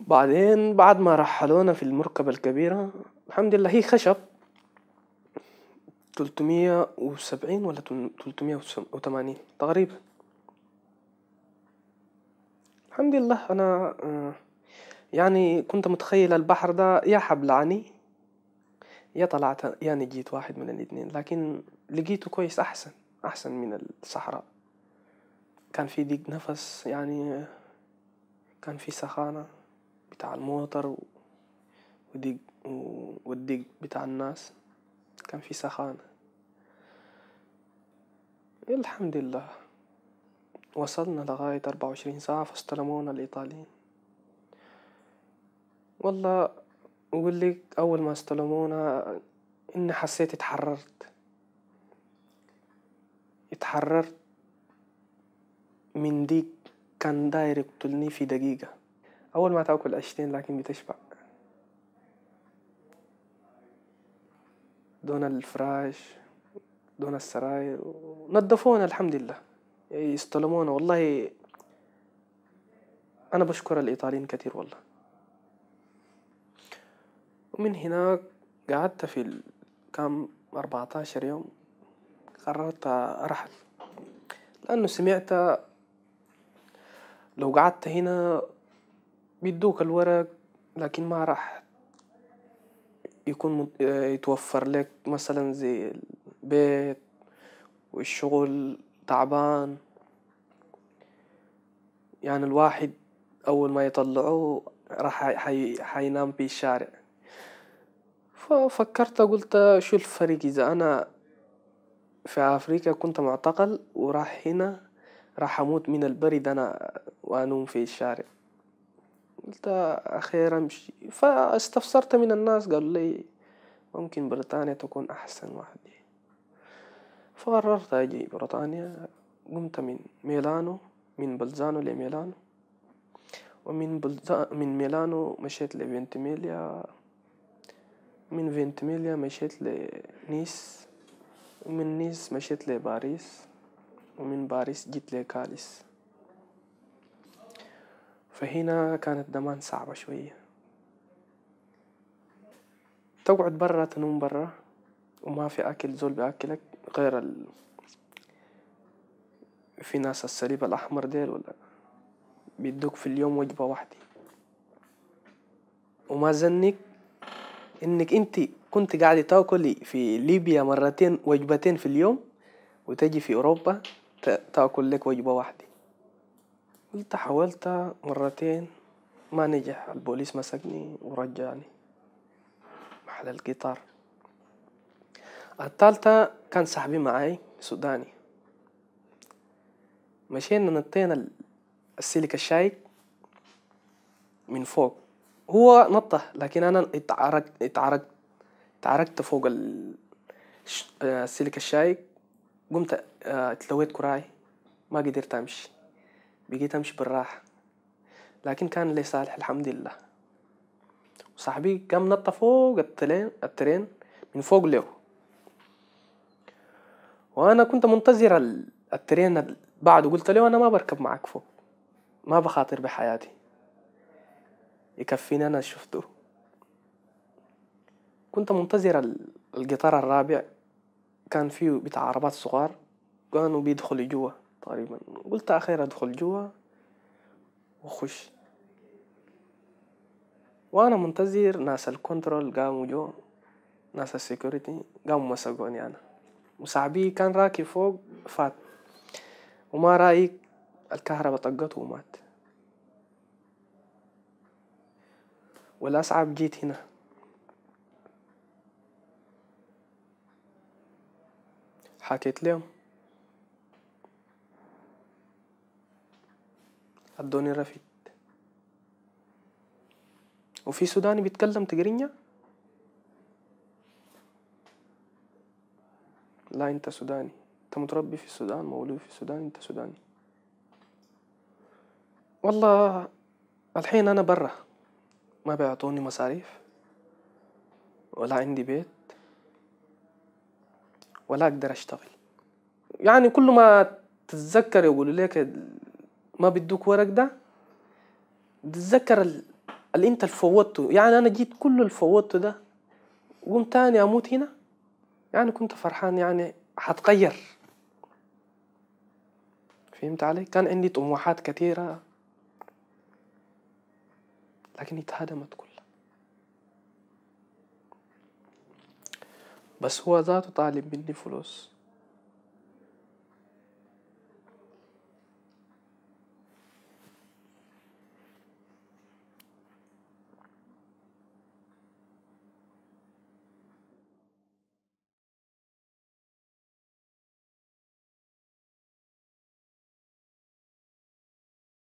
بعدين بعد ما رحلونا في المركبة الكبيرة، الحمد لله هي خشب 370 ولا 380 تقريبا. الحمد لله أنا يعني كنت متخيل البحر ده يا حبلعني يا طلعت يا نجيت، واحد من الاتنين، لكن لقيته كويس، أحسن من الصحراء. كان في ضيق نفس يعني، كان في سخانة بتاع الموتر وضيق والضيق بتاع الناس، كان في سخانة. الحمد لله وصلنا لغاية 24 ساعة فاستلمونا الإيطاليين. والله أقول لك أول ما استلمونا إني حسيت اتحررت من ديك كان داير يقتلني في دقيقة. أول ما تاكل عيشتين لكن بتشبع. دون الفراش، دون السراير، نظفونا الحمد لله، يستلمونا. والله أنا بشكر الإيطاليين كتير والله. ومن هناك قعدت في كام 14 يوم. قررت أرحل لأنه سمعت لو قعدت هنا بيدوك الورق لكن ما راح يكون يتوفر لك مثلا زي البيت والشغل تعبان. يعني الواحد أول ما يطلعوه راح حينام في الشارع. ففكرت قلت شو الفرق إذا أنا في أفريقيا كنت معتقل وراح هنا راح أموت من البرد أنا وأنوم في الشارع. قلت أخير أمشي. فاستفسرت من الناس قالوا لي ممكن بريطانيا تكون أحسن واحد. فقررت أجي بريطانيا. قمت من ميلانو، من بلزانو لميلانو، من ميلانو مشيت لفنتميليا، من فنتميليا مشيت لنيس، ومن نيس مشيت لباريس، ومن باريس جيت لكاليس. فهنا كانت دمان صعبة شوية، تقعد برا تنوم برا وما في أكل، زول بأكلك غير في ناس الصليب الأحمر ديل ولا بيدوك في اليوم وجبة واحدة. وما زنك إنك أنت كنت قاعدة تاكلي في ليبيا مرتين وجبتين في اليوم، وتجي في أوروبا تاكل لك وجبة واحدة. قلت حاولت مرتين ما نجح، البوليس مسكني ورجعني محل القطار. التالتة كان صاحبي معاي سوداني، مشينا نطينا السلك الشايك من فوق. هو نطه لكن أنا اتعرقت فوق السلك الشايك. قمت اتلويت كراعي، ما قدرت أمشي، بقيت أمشي بالراحة، لكن كان لي صالح الحمد لله. وصاحبي قام نط فوق الترين من فوق له، وأنا كنت منتظر الترين بعد. قلت له أنا ما بركب معك فوق، ما بخاطر بحياتي، يكفيني أنا شفته. كنت منتظر القطار الرابع، كان فيه بتاع عربات صغار كانوا بيدخلوا جوا تقريبا. قلت أخير أدخل جوا وخش. وأنا منتظر ناس الكنترول قاموا جو، ناس السيكوريتي قاموا مسكوني أنا. وصاحبي كان راكب فوق فات، وما رايك الكهرباء طقته ومات. والأصعب جيت هنا، حكيت لهم ادوني رفيق. وفي سوداني بيتكلم تقرينيا؟ لا انت سوداني، انت متربي في السودان، مولود في السودان، انت سوداني. والله الحين انا برا، ما بيعطوني مصاريف ولا عندي بيت ولا اقدر اشتغل. يعني كل ما تتذكر يقولوا لك ما بدوك ورق ده، تتذكر اللي انت فوتته. يعني انا جيت كل اللي فوتته ده وقمت تاني اموت هنا، يعني كنت فرحان يعني حتغير. فهمت علي؟ كان عندي طموحات كثيرة لكن اتهدمت كلها. بس هو ذاته طالب مني فلوس،